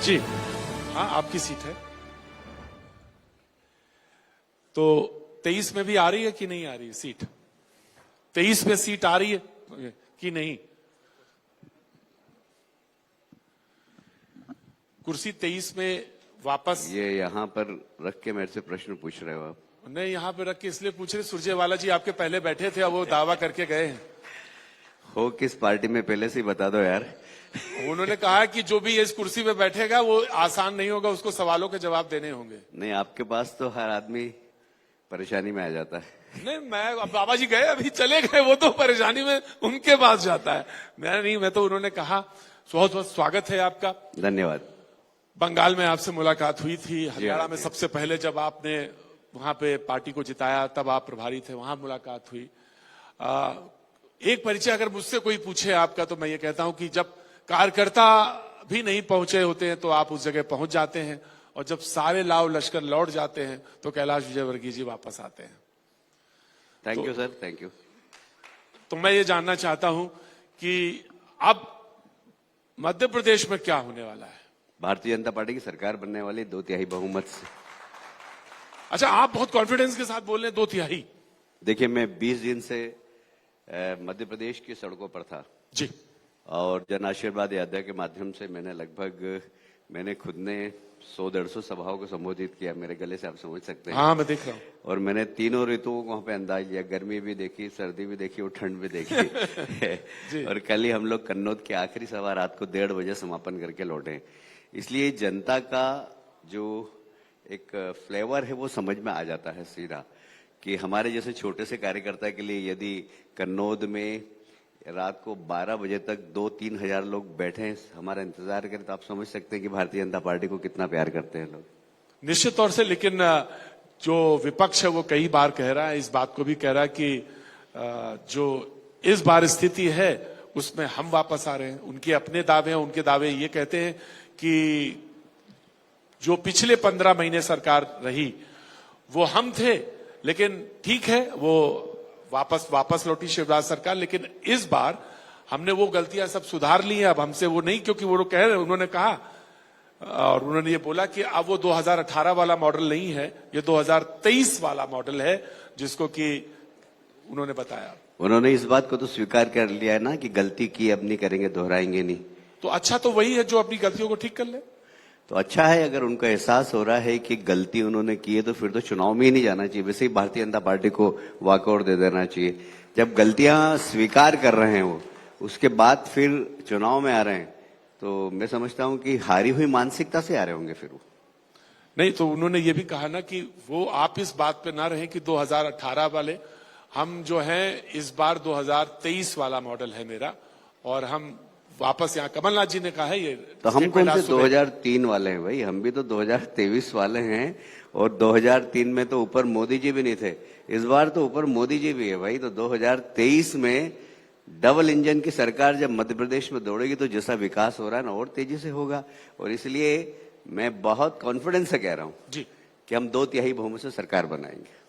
जी हाँ, आपकी सीट है। तो 23 में भी आ रही है कि नहीं आ रही है सीट? 23 में सीट आ रही है कि नहीं? कुर्सी 23 में वापस ये यहाँ पर रख के मेरे से प्रश्न पूछ रहे हो आप? नहीं, यहाँ पे रख के इसलिए पूछ रहे, सुरजेवाला जी आपके पहले बैठे थे, अब वो दावा करके गए हैं। हो किस पार्टी में पहले से ही बता दो यार। उन्होंने कहा कि जो भी इस कुर्सी पे बैठेगा वो आसान नहीं होगा, उसको सवालों के जवाब देने होंगे। नहीं, आपके पास तो हर आदमी परेशानी में आ जाता है। नहीं, मैं अब बाबा जी गए, अभी चले गए, वो तो परेशानी में उनके पास जाता है, मैं नहीं। मैं तो उन्होंने कहा बहुत बहुत स्वागत है आपका। धन्यवाद। बंगाल में आपसे मुलाकात हुई थी, हरियाणा में सबसे पहले जब आपने वहां पे पार्टी को जिताया तब आप प्रभारी थे, वहां मुलाकात हुई। एक परिचय अगर मुझसे कोई पूछे आपका, तो मैं ये कहता हूं कि जब कार्यकर्ता भी नहीं पहुंचे होते हैं तो आप उस जगह पहुंच जाते हैं, और जब सारे लाव लश्कर लौट जाते हैं तो कैलाश विजयवर्गीय जी वापस आते हैं। Thank you sir, thank you. तो मैं ये जानना चाहता हूं कि अब मध्य प्रदेश में क्या होने वाला है? भारतीय जनता पार्टी की सरकार बनने वाली 2/3 बहुमत से। अच्छा, आप बहुत कॉन्फिडेंस के साथ बोल रहे हैं 2/3? देखिए, मैं 20 दिन से मध्य प्रदेश की सड़कों पर था जी, और जन आशीर्वाद यात्रा के माध्यम से मैंने खुद ने 100-150 सभाओं को संबोधित किया। मेरे गले से आप समझ सकते हैं। हाँ, मैं देख रहा हूँ। और मैंने तीनों ऋतुओं को वहां पे अंदाज लिया, गर्मी भी देखी, सर्दी भी देखी और ठंड भी देखी। और कल ही हम लोग कन्नौज की आखिरी सभा रात को 1:30 बजे समापन करके लौटे। इसलिए जनता का जो एक फ्लेवर है वो समझ में आ जाता है सीधा, कि हमारे जैसे छोटे से कार्यकर्ता के लिए यदि कन्नौज में रात को 12 बजे तक 2-3 हजार लोग बैठे हैं, हमारा इंतजार करें, तो आप समझ सकते हैं कि भारतीय जनता पार्टी को कितना प्यार करते हैं लोग। निश्चित तौर से। लेकिन जो विपक्ष है वो कई बार कह रहा है, इस बात को भी कह रहा है कि जो इस बार स्थिति है उसमें हम वापस आ रहे हैं। उनके अपने दावे हैं, उनके दावे ये कहते हैं कि जो पिछले 15 महीने सरकार रही वो हम थे, लेकिन ठीक है, वो वापस लौटी शिवराज सरकार, लेकिन इस बार हमने वो गलतियां सब सुधार ली हैं, अब हमसे वो नहीं, क्योंकि वो कह रहे, उन्होंने कहा और उन्होंने ये बोला कि अब वो 2018 वाला मॉडल नहीं है, ये 2023 वाला मॉडल है, जिसको कि उन्होंने बताया। उन्होंने इस बात को तो स्वीकार कर लिया है ना कि गलती की, अब नहीं करेंगे, दोहराएंगे नहीं। तो अच्छा तो वही है जो अपनी गलतियों को ठीक कर ले। तो अच्छा है, अगर उनको एहसास हो रहा है कि गलती उन्होंने की है तो फिर तो चुनाव में ही नहीं जाना चाहिए। वैसे ही भारतीय जनता पार्टी को वॉकआउट दे देना चाहिए। जब गलतियां स्वीकार कर रहे हैं वो, उसके बाद फिर चुनाव में आ रहे हैं, तो मैं समझता हूं कि हारी हुई मानसिकता से आ रहे होंगे फिर वो। नहीं, तो उन्होंने ये भी कहा ना कि वो आप इस बात पे ना रहे कि 2018 वाले, हम जो हैं इस बार 2023 वाला मॉडल है मेरा, और हम वापस यहाँ, कमलनाथ जी ने कहा है ये। तो हम कौन से 2003 वाले हैं भाई? हम भी तो 2023 वाले हैं, और 2003 में तो ऊपर मोदी जी भी नहीं थे, इस बार तो ऊपर मोदी जी भी है भाई। तो 2023 में डबल इंजन की सरकार जब मध्य प्रदेश में दौड़ेगी तो जैसा विकास हो रहा है ना, और तेजी से होगा। और इसलिए मैं बहुत कॉन्फिडेंस से कह रहा हूं जी कि हम 2/3 बहुमत से सरकार बनाएंगे।